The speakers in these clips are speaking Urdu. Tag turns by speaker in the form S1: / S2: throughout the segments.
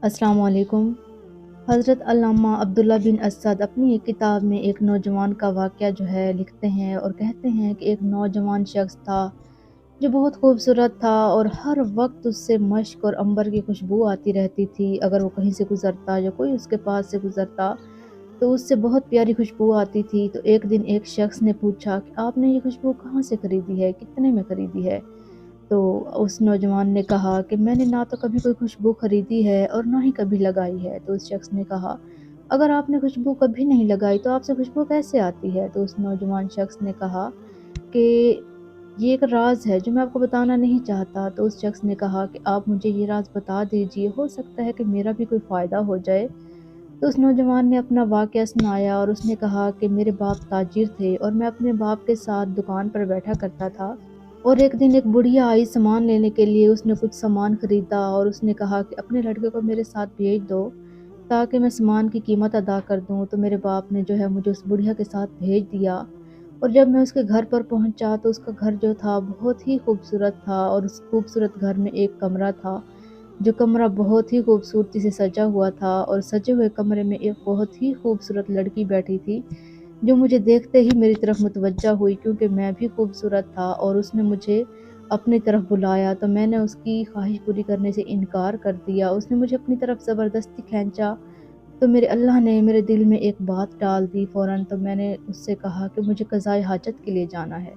S1: السلام علیکم۔ حضرت علامہ عبداللہ بن اسد اپنی ایک کتاب میں ایک نوجوان کا واقعہ لکھتے ہیں اور کہتے ہیں کہ ایک نوجوان شخص تھا جو بہت خوبصورت تھا اور ہر وقت اس سے مشک اور عنبر کی خوشبو آتی رہتی تھی۔ اگر وہ کہیں سے گزرتا یا کوئی اس کے پاس سے گزرتا تو اس سے بہت پیاری خوشبو آتی تھی۔ تو ایک دن ایک شخص نے پوچھا کہ آپ نے یہ خوشبو کہاں سے خریدی ہے، کتنے میں خریدی ہے؟ تو اس نوجوان نے کہا کہ میں نے نہ تو کبھی کوئی خوشبو خریدی ہے اور نہ ہی کبھی لگائی ہے۔ تو اس شخص نے کہا اگر آپ نے خوشبو کبھی نہیں لگائی تو آپ سے خوشبو کیسے آتی ہے؟ تو اس نوجوان شخص نے کہا کہ یہ ایک راز ہے جو میں آپ کو بتانا نہیں چاہتا۔ تو اس شخص نے کہا کہ آپ مجھے یہ راز بتا دیجئے، ہو سکتا ہے کہ میرا بھی کوئی فائدہ ہو جائے۔ تو اس نوجوان نے اپنا واقعہ سنایا اور اس نے کہا کہ میرے باپ تاجر تھے اور میں اپنے باپ کے ساتھ دکان پر بیٹھا کرتا تھا، اور ایک دن ایک بڑھیا آئی سامان لینے کے لیے۔ اس نے کچھ سامان خریدا اور اس نے کہا کہ اپنے لڑکے کو میرے ساتھ بھیج دو تاکہ میں سامان کی قیمت ادا کر دوں۔ تو میرے باپ نے مجھے اس بڑھیا کے ساتھ بھیج دیا، اور جب میں اس کے گھر پر پہنچا تو اس کا گھر جو تھا بہت ہی خوبصورت تھا، اور اس خوبصورت گھر میں ایک کمرہ تھا جو کمرہ بہت ہی خوبصورتی سے سجا ہوا تھا، اور سجے ہوئے کمرے میں ایک بہت ہی خوبصورت لڑکی بیٹھی تھی جو مجھے دیکھتے ہی میری طرف متوجہ ہوئی کیونکہ میں بھی خوبصورت تھا، اور اس نے مجھے اپنی طرف بلایا تو میں نے اس کی خواہش پوری کرنے سے انکار کر دیا۔ اس نے مجھے اپنی طرف زبردستی کھینچا تو میرے اللہ نے میرے دل میں ایک بات ڈال دی فوراً۔ تو میں نے اس سے کہا کہ مجھے قضائے حاجت کے لیے جانا ہے۔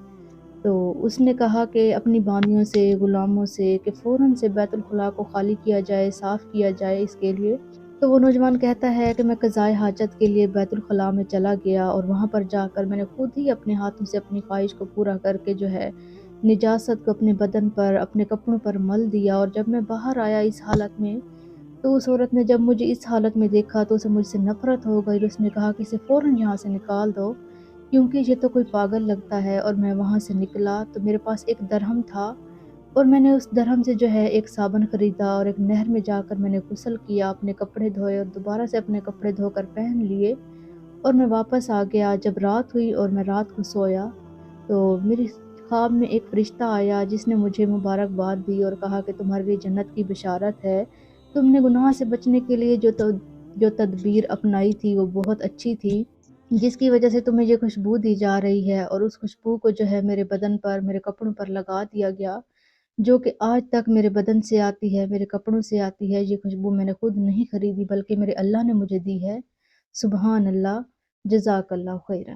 S1: تو اس نے کہا کہ اپنی بانیوں سے، غلاموں سے کہ فوراً سے بیت الخلاء کو خالی کیا جائے، صاف کیا جائے اس کے لیے۔ تو وہ نوجوان کہتا ہے کہ میں قضائے حاجت کے لیے بیت الخلاء میں چلا گیا، اور وہاں پر جا کر میں نے خود ہی اپنے ہاتھوں سے اپنی خواہش کو پورا کر کے نجاست کو اپنے بدن پر، اپنے کپڑوں پر مل دیا۔ اور جب میں باہر آیا اس حالت میں، تو اس عورت نے جب مجھے اس حالت میں دیکھا تو اسے مجھ سے نفرت ہو گئی، اور اس نے کہا کہ اسے فوراً یہاں سے نکال دو کیونکہ یہ تو کوئی پاگل لگتا ہے۔ اور میں وہاں سے نکلا تو میرے پاس ایک درہم تھا، اور میں نے اس درہم سے ایک صابن خریدا اور ایک نہر میں جا کر میں نے غسل کیا، اپنے کپڑے دھوئے اور دوبارہ سے اپنے کپڑے دھو کر پہن لیے، اور میں واپس آ گیا۔ جب رات ہوئی اور میں رات کو سویا تو میری خواب میں ایک فرشتہ آیا جس نے مجھے مبارکباد دی اور کہا کہ تمہارے لیے جنت کی بشارت ہے، تم نے گناہ سے بچنے کے لیے جو تدبیر اپنائی تھی وہ بہت اچھی تھی، جس کی وجہ سے تمہیں یہ خوشبو دی جا رہی ہے، اور اس خوشبو کو میرے بدن پر، میرے کپڑوں پر لگا دیا گیا، جو کہ آج تک میرے بدن سے آتی ہے، میرے کپڑوں سے آتی ہے۔ یہ خوشبو میں نے خود نہیں خریدی بلکہ میرے اللہ نے مجھے دی ہے۔ سبحان اللہ، جزاک اللہ خیرا۔